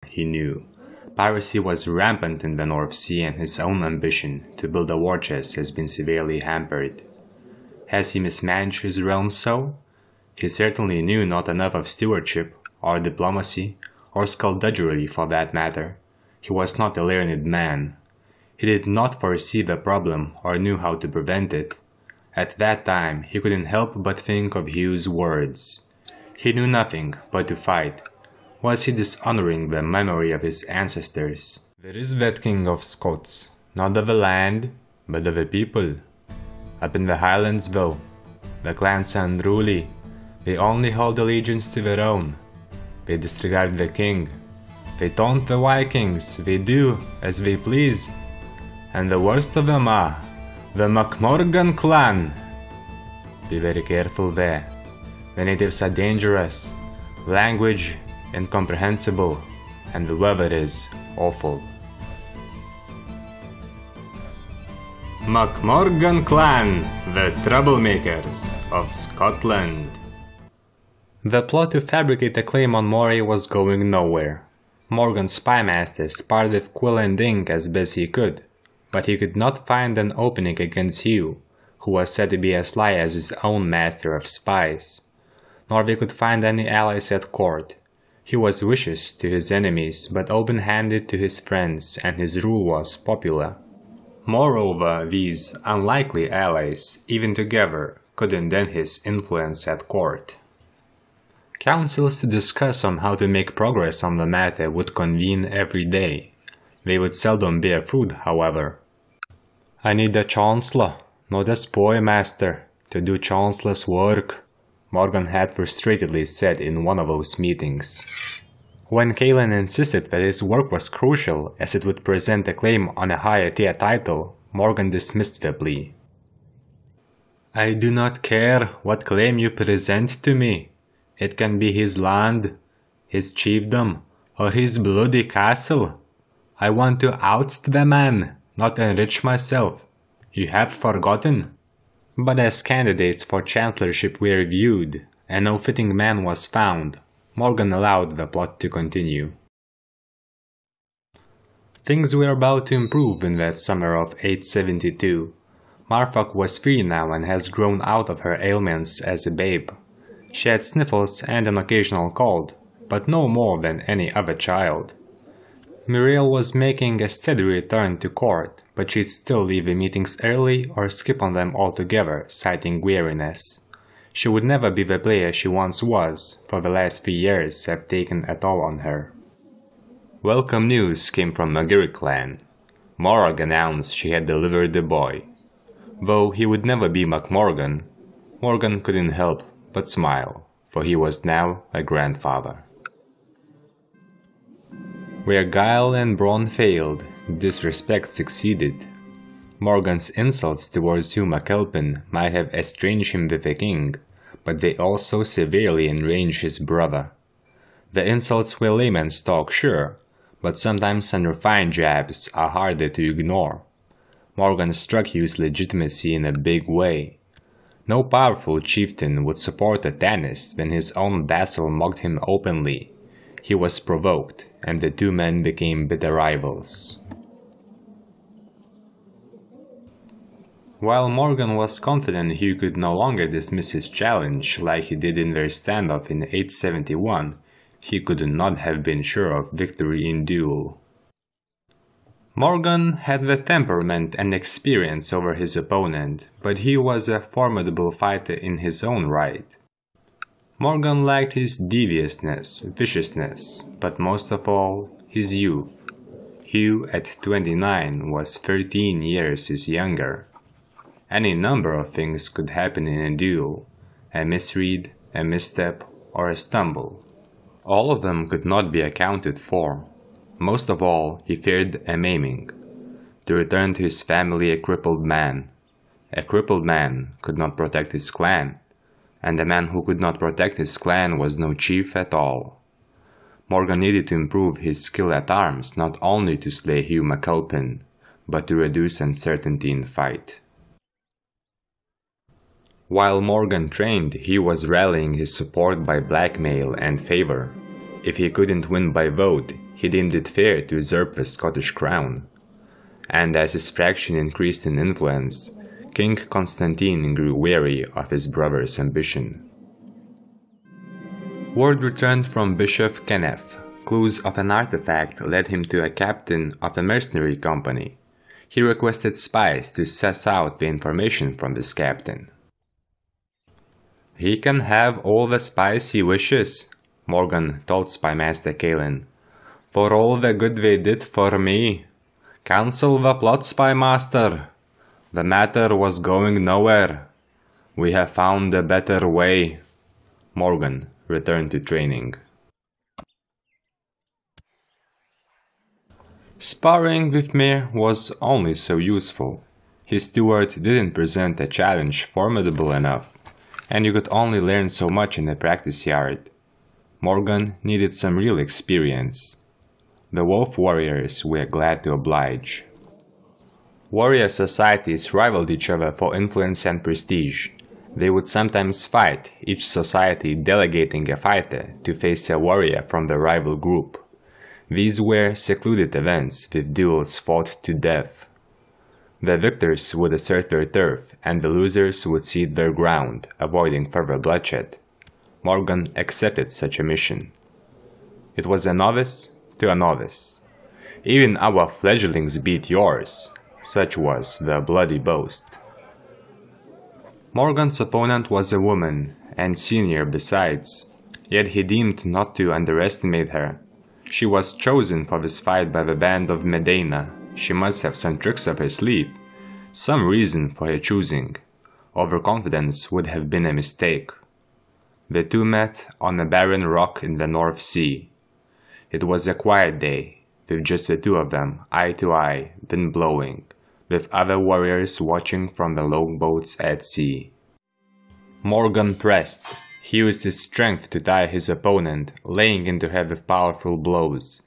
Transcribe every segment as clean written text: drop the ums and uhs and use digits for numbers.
he knew. Piracy was rampant in the North Sea and his own ambition to build a war chest has been severely hampered. Has he mismanaged his realm so? He certainly knew not enough of stewardship, or diplomacy, or skullduggery for that matter. He was not a learned man. He did not foresee the problem or knew how to prevent it. At that time he couldn't help but think of Hugh's words. He knew nothing but to fight. Was he dishonoring the memory of his ancestors? There is that king of Scots, not of the land, but of the people. Up in the highlands though, the clans are unruly. They only hold allegiance to their own. They disregard the king. They taunt the Vikings. They do as they please. And the worst of them are the MacMorgan clan. Be very careful there. The natives are dangerous. Language incomprehensible. And the weather is awful. MacMorgan clan, the Troublemakers of Scotland. The plot to fabricate a claim on Moray was going nowhere. Morgan's spymaster sparred with quill and ink as best he could, but he could not find an opening against Hugh, who was said to be as sly as his own master of spies. Nor they could find any allies at court. He was vicious to his enemies, but open-handed to his friends, and his rule was popular. Moreover, these unlikely allies, even together, couldn't dent his influence at court. Councils to discuss on how to make progress on the matter would convene every day. They would seldom bear fruit, however. I need a chancellor, not a spoilmaster, to do chancellor's work, Morgan had frustratedly said in one of those meetings. When Cailan insisted that his work was crucial as it would present a claim on a higher tier title, Morgan dismissed the plea. I do not care what claim you present to me. It can be his land, his chiefdom, or his bloody castle. I want to oust the man, not enrich myself. You have forgotten? But as candidates for chancellorship were reviewed, and no fitting man was found, Morgan allowed the plot to continue. Things were about to improve in that summer of 872. Marfok was free now and has grown out of her ailments as a babe. She had sniffles and an occasional cold, but no more than any other child. Muriel was making a steady return to court, but she'd still leave the meetings early or skip on them altogether, citing weariness. She would never be the player she once was, for the last 3 years have taken a toll on her. Welcome news came from McGurk clan. Morag announced she had delivered the boy. Though he would never be MacMorgan, Morgan couldn't help but smile, for he was now a grandfather. Where guile and brawn failed, disrespect succeeded. Morgan's insults towards Hugh MacAlpin might have estranged him with the king, but they also severely enraged his brother. The insults were layman's talk, sure, but sometimes unrefined jabs are harder to ignore. Morgan struck Hugh's legitimacy in a big way. No powerful chieftain would support a Tanist when his own vassal mocked him openly. He was provoked, and the two men became bitter rivals. While Morgan was confident Hugh could no longer dismiss his challenge like he did in their standoff in 871, he could not have been sure of victory in duel. Morgan had the temperament and experience over his opponent, but he was a formidable fighter in his own right. Morgan lacked his deviousness, viciousness, but most of all, his youth. Hugh at 29 was 13 years his younger. Any number of things could happen in a duel, a misread, a misstep, or a stumble. All of them could not be accounted for. Most of all, he feared a maiming, to return to his family a crippled man. A crippled man could not protect his clan, and a man who could not protect his clan was no chief at all. Morgan needed to improve his skill at arms not only to slay Hugh MacAlpin, but to reduce uncertainty in fight. While Morgan trained, he was rallying his support by blackmail and favor. If he couldn't win by vote, he deemed it fair to usurp the Scottish crown. And as his faction increased in influence, King Constantine grew wary of his brother's ambition. Word returned from Bishop Kenneth. Clues of an artifact led him to a captain of a mercenary company. He requested spies to suss out the information from this captain. "He can have all the spies he wishes," Morgan told Spymaster Kalin. "For all the good they did for me. Cancel the plot, Spymaster. The matter was going nowhere. We have found a better way." Morgan returned to training. Sparring with Mir was only so useful. His steward didn't present a challenge formidable enough, and you could only learn so much in a practice yard. Morgan needed some real experience. The wolf warriors were glad to oblige. Warrior societies rivaled each other for influence and prestige. They would sometimes fight, each society delegating a fighter to face a warrior from the rival group. These were secluded events with duels fought to death. The victors would assert their turf, and the losers would cede their ground, avoiding further bloodshed. Morgan accepted such a mission. It was a novice to a novice. "Even our fledglings beat yours," such was the bloody boast. Morgan's opponent was a woman, and senior besides, yet he deemed not to underestimate her. She was chosen for this fight by the band of Medina. She must have some tricks up her sleeve, some reason for her choosing. Overconfidence would have been a mistake. The two met on a barren rock in the North Sea. It was a quiet day, with just the two of them, eye to eye, wind blowing, with other warriors watching from the longboats at sea. Morgan pressed. He used his strength to tire his opponent, laying into her with powerful blows.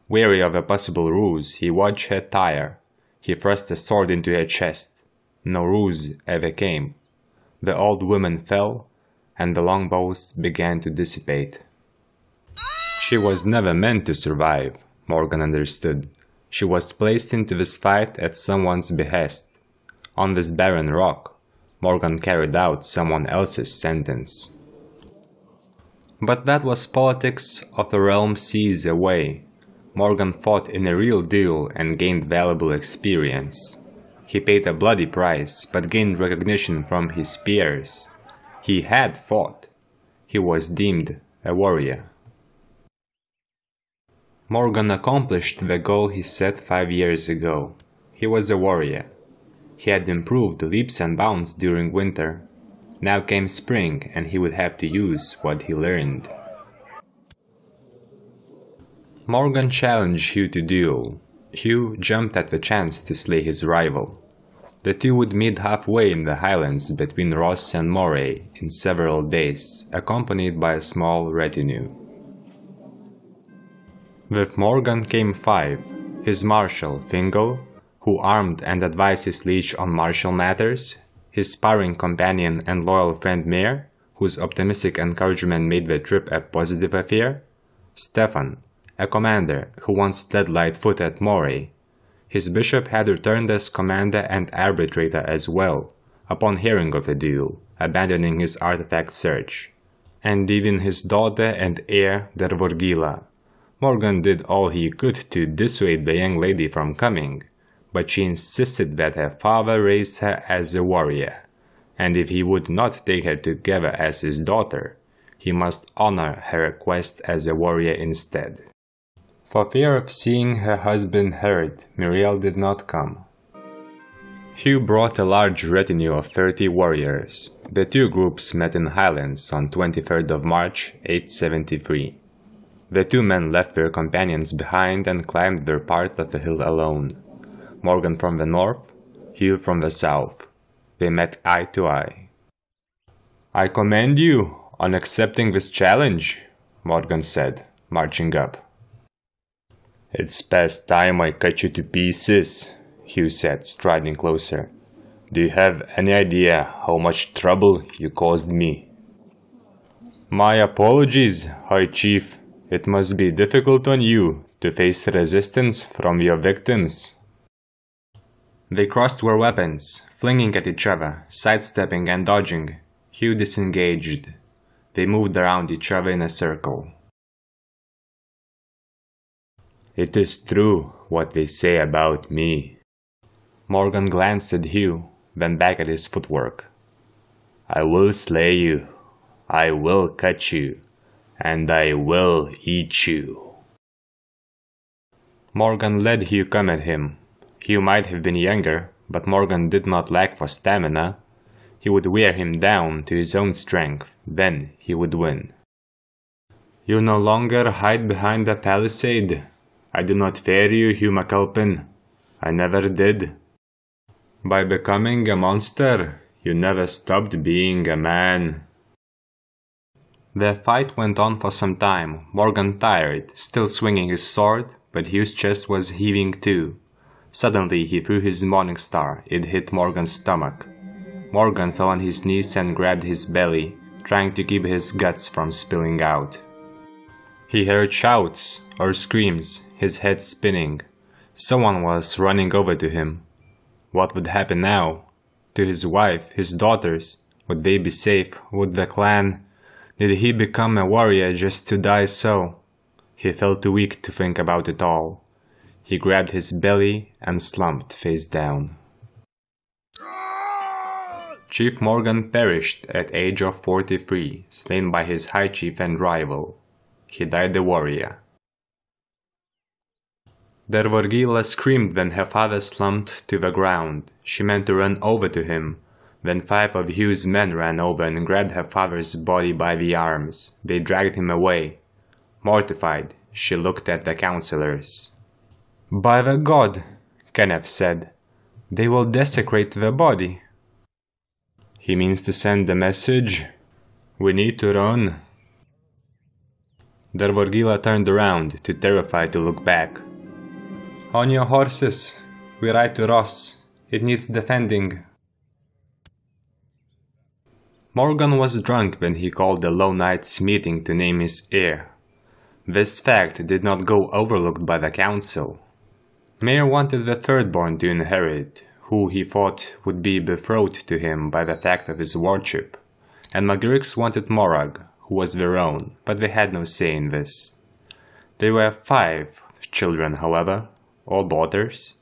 Wary of a possible ruse, he watched her tire. He thrust a sword into her chest. No ruse ever came. The old woman fell, and the longbows began to dissipate. She was never meant to survive, Morgan understood. She was placed into this fight at someone's behest. On this barren rock, Morgan carried out someone else's sentence. But that was politics of the realm seas away. Morgan fought in a real duel and gained valuable experience. He paid a bloody price, but gained recognition from his peers. He had fought. He was deemed a warrior. Morgan accomplished the goal he set 5 years ago. He was a warrior. He had improved leaps and bounds during winter. Now came spring, and he would have to use what he learned. Morgan challenged Hugh to duel. Hugh jumped at the chance to slay his rival. The two would meet halfway in the highlands between Ross and Moray in several days, accompanied by a small retinue. With Morgan came 5, his marshal Fingal, who armed and advised his liege on martial matters, his sparring companion and loyal friend Mir, whose optimistic encouragement made the trip a positive affair, Stefan, a commander who once led Lightfoot at Moray. His bishop had returned as commander and arbitrator as well, upon hearing of the duel, abandoning his artifact search, and even his daughter and heir Dervorgila. Morgan did all he could to dissuade the young lady from coming, but she insisted that her father raised her as a warrior, and if he would not take her together as his daughter, he must honor her request as a warrior instead. For fear of seeing her husband hurt, Muriel did not come. Hugh brought a large retinue of 30 warriors. The two groups met in Highlands on 23rd of March, 873. The two men left their companions behind and climbed their part of the hill alone. Morgan from the north, Hugh from the south. They met eye to eye. "I commend you on accepting this challenge," Morgan said, marching up. "It's past time I cut you to pieces," Hugh said, striding closer. "Do you have any idea how much trouble you caused me?" "My apologies, High Chief," It must be difficult on you to face resistance from your victims. They crossed their weapons, flinging at each other, sidestepping and dodging. Hugh disengaged. They moved around each other in a circle. It is true what they say about me. Morgan glanced at Hugh, then back at his footwork. I will slay you. I will cut you. And I will eat you. Morgan let Hugh come at him. Hugh might have been younger, but Morgan did not lack for stamina. He would wear him down to his own strength, then he would win. You no longer hide behind the palisade. I do not fear you, Hugh McAlpin. I never did. By becoming a monster, you never stopped being a man. The fight went on for some time, Morgan tired, still swinging his sword, but Hugh's chest was heaving too. Suddenly he threw his morning star. It hit Morgan's stomach. Morgan fell on his knees and grabbed his belly, trying to keep his guts from spilling out. He heard shouts or screams, his head spinning. Someone was running over to him. What would happen now? To his wife, his daughters? Would they be safe? Would the clan? Did he become a warrior just to die so? He felt too weak to think about it all. He grabbed his belly and slumped face down. Chief Morgan perished at age of 43, slain by his high chief and rival. He died a warrior. Dervorgila screamed when her father slumped to the ground. She meant to run over to him. Then 5 of Hugh's men ran over and grabbed her father's body by the arms. They dragged him away. Mortified, she looked at the councillors. By the god, Kenneth said, they will desecrate the body. He means to send the message. We need to run. Dervorgila turned around, too terrified to look back. On your horses, we ride to Ross. It needs defending. Morgan was drunk when he called the Low Knights meeting to name his heir. This fact did not go overlooked by the council. Mayor wanted the thirdborn to inherit, who he thought would be betrothed to him by the fact of his wardship, and Magirix wanted Morag, who was their own, but they had no say in this. There were 5 children, however, all daughters,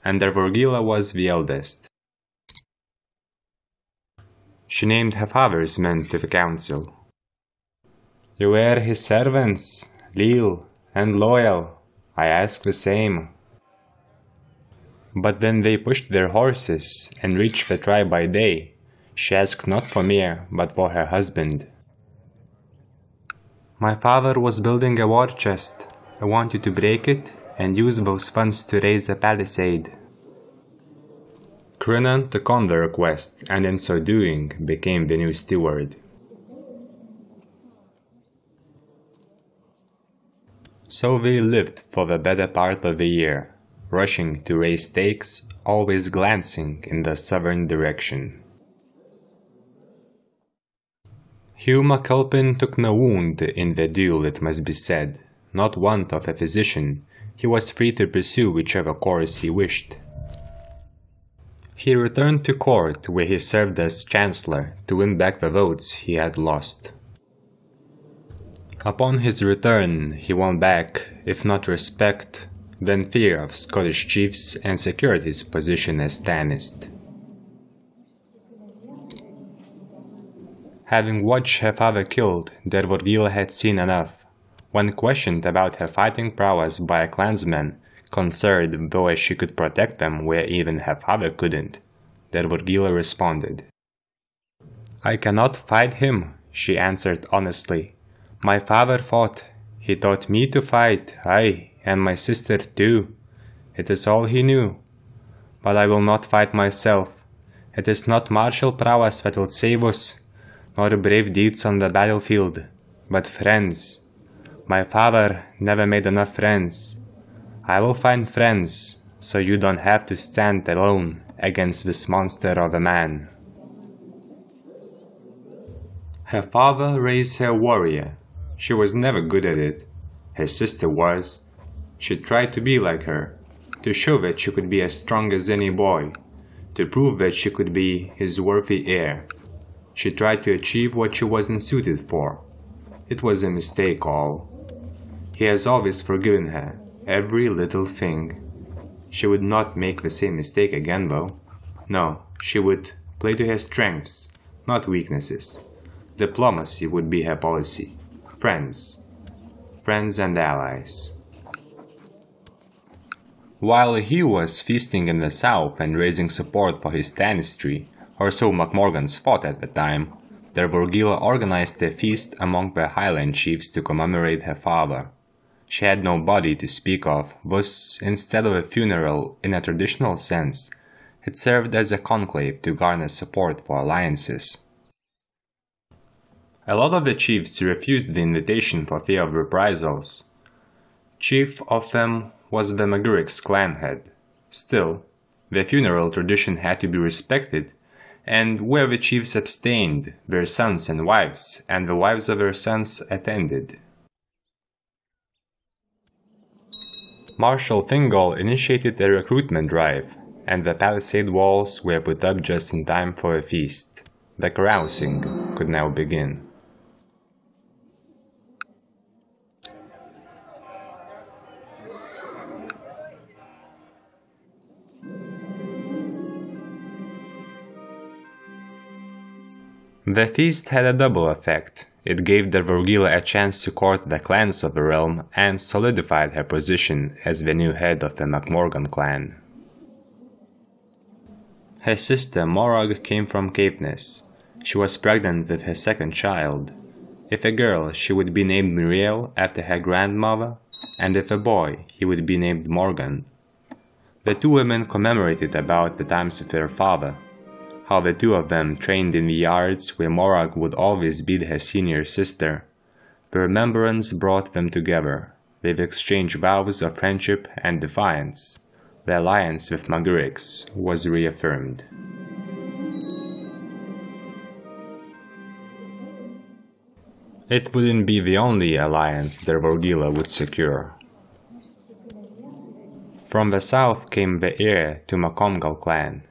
and Dervorgila was the eldest. She named her father's men to the council. You were his servants, leal and loyal. I ask the same. But when they pushed their horses and reached the tribe by day, she asked not for Mir, but for her husband. My father was building a war chest. I want you to break it and use those funds to raise a palisade. Crinan took on the request, and in so doing became the new steward. So they lived for the better part of the year, rushing to raise stakes, always glancing in the southern direction. Hugh McAlpin took no wound in the duel, it must be said. Not want of a physician, he was free to pursue whichever course he wished. He returned to court, where he served as chancellor, to win back the votes he had lost. Upon his return, he won back, if not respect, then fear of Scottish chiefs and secured his position as Tanist. Having watched her father killed, Dervorgila had seen enough. When questioned about her fighting prowess by a clansman, concerned though she could protect them where even her father couldn't, Dervorgila responded. I cannot fight him, she answered honestly. My father fought. He taught me to fight, aye, and my sister too. It is all he knew. But I will not fight myself. It is not martial prowess that will save us, nor brave deeds on the battlefield, but friends. My father never made enough friends. I will find friends, so you don't have to stand alone against this monster of a man. Her father raised her warrior. She was never good at it. Her sister was. She tried to be like her, to show that she could be as strong as any boy, to prove that she could be his worthy heir. She tried to achieve what she wasn't suited for. It was a mistake all. He has always forgiven her, every little thing. She would not make the same mistake again though. No, she would play to her strengths, not weaknesses. Diplomacy would be her policy. Friends. Friends and allies. While Hugh was feasting in the south and raising support for his dynasty, or so MacMorgans thought at the time, Dervorgilla organized a feast among the Highland chiefs to commemorate her father. She had no body to speak of, thus, instead of a funeral in a traditional sense, it served as a conclave to garner support for alliances. A lot of the chiefs refused the invitation for fear of reprisals. Chief of them was the Maguric's clan head. Still, the funeral tradition had to be respected, and where the chiefs abstained, their sons and wives, and the wives of their sons attended. Marshal Thingol initiated a recruitment drive, and the palisade walls were put up just in time for a feast. The carousing could now begin. The feast had a double effect. It gave Dervorgilla a chance to court the clans of the realm and solidified her position as the new head of the MacMorgan clan. Her sister Morag came from Caithness. She was pregnant with her second child. If a girl, she would be named Muriel after her grandmother, and if a boy, he would be named Morgan. The two women commemorated about the times of their father, how the two of them trained in the yards where Morag would always be her senior sister. The remembrance brought them together. They've exchanged vows of friendship and defiance. The alliance with Magurix was reaffirmed. It wouldn't be the only alliance Dervorgilla would secure. From the south came the heir to Macomgal clan.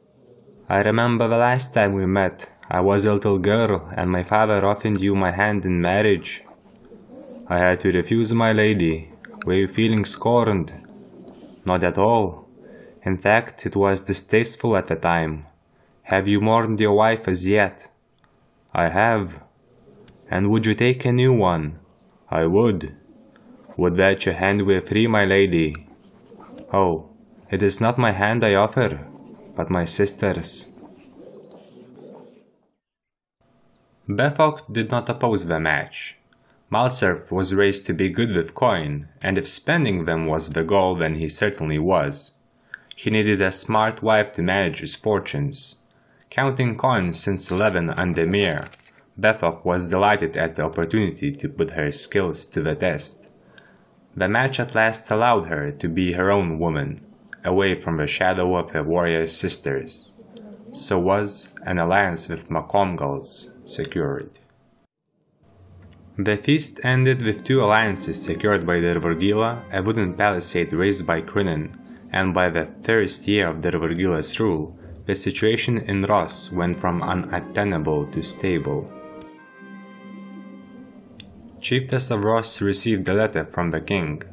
I remember the last time we met. I was a little girl, and my father offered you my hand in marriage. I had to refuse, my lady. Were you feeling scorned? Not at all. In fact, it was distasteful at the time. Have you mourned your wife as yet? I have. And would you take a new one? I would. Would that your hand were free, my lady. Oh, it is not my hand I offer, but my sister's. Bethok did not oppose the match. Malserf was raised to be good with coin, and if spending them was the goal, then he certainly was. He needed a smart wife to manage his fortunes. Counting coins since 11 under Mir, Bethok was delighted at the opportunity to put her skills to the test. The match at last allowed her to be her own woman, away from the shadow of her warrior sisters. So was an alliance with Macomgals secured. The feast ended with two alliances secured by Dervorgilla, a wooden palisade raised by Crinan, and by the first year of Dervorgilla's rule, the situation in Ross went from unattainable to stable. Chiefess of Ross received a letter from the king.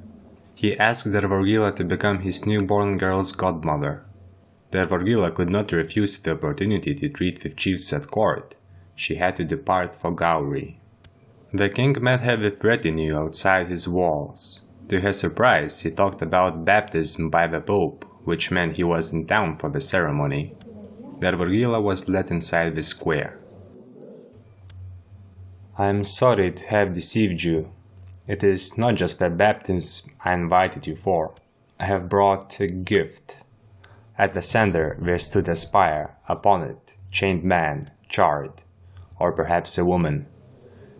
He asked Dervorgilla to become his newborn girl's godmother. Dervorgilla could not refuse the opportunity to treat with chiefs at court. She had to depart for Gowrie. The king met her with retinue outside his walls. To her surprise, he talked about baptism by the Pope, which meant he was in town for the ceremony. Dervorgilla was let inside the square. I am sorry to have deceived you. It is not just the baptism I invited you for. I have brought a gift. At the center there stood a spire, upon it, chained man, charred, or perhaps a woman.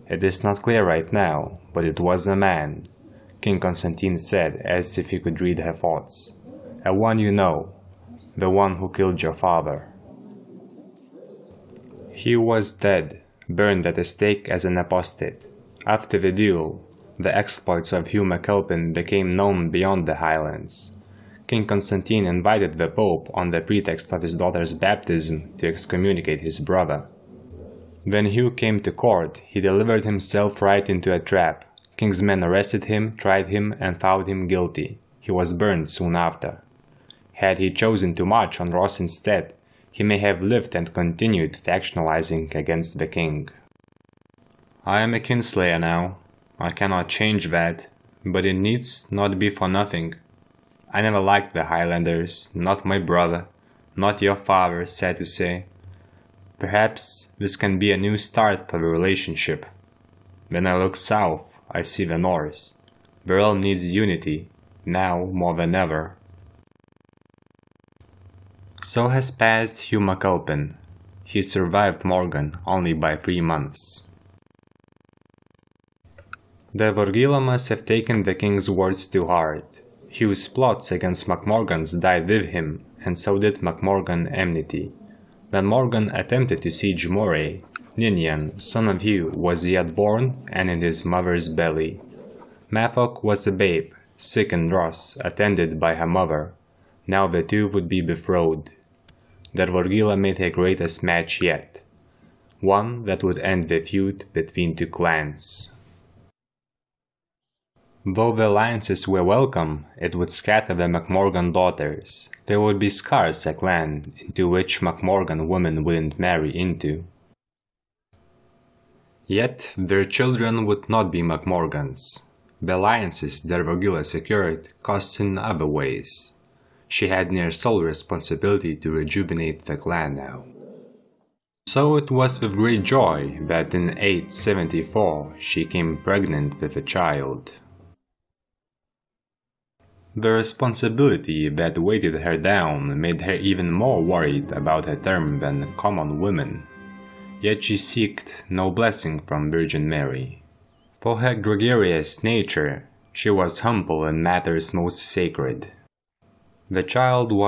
It is not clear right now, but it was a man, King Constantine said, as if he could read her thoughts. A one you know, the one who killed your father. He was dead, burned at the stake as an apostate. After the duel, The exploits of Hugh MacAlpin became known beyond the Highlands. King Constantine invited the Pope on the pretext of his daughter's baptism to excommunicate his brother. When Hugh came to court, he delivered himself right into a trap. King's men arrested him, tried him, and found him guilty. He was burned soon after. Had he chosen to march on Ross instead, he may have lived and continued factionalizing against the king. I am a kinslayer now. I cannot change that, but it needs not be for nothing. I never liked the Highlanders, not my brother, not your father, sad to say. Perhaps this can be a new start for the relationship. When I look south, I see the north. The realm needs unity, now more than ever. So has passed Hugh MacAlpin. He survived Morgan only by 3 months. The Vorgilla must have taken the king's words to heart. Hugh's plots against MacMorgans died with him, and so did MacMorgan enmity. When Morgan attempted to siege Moray, Ninian, son of Hugh, was yet born and in his mother's belly. Mathoc was a babe, sick in Ross, attended by her mother. Now the two would be betrothed. The Vorgilla made their greatest match yet, one that would end the feud between two clans. Though the alliances were welcome, it would scatter the MacMorgan daughters. There would be scarce a clan into which MacMorgan women wouldn't marry into. Yet their children would not be MacMorgans. The alliances that Vorgilla secured cost in other ways. She had near sole responsibility to rejuvenate the clan now. So it was with great joy that in 874 she came pregnant with a child. The responsibility that weighted her down made her even more worried about her term than common women. Yet she sought no blessing from Virgin Mary. For her gregarious nature, she was humble in matters most sacred. The child was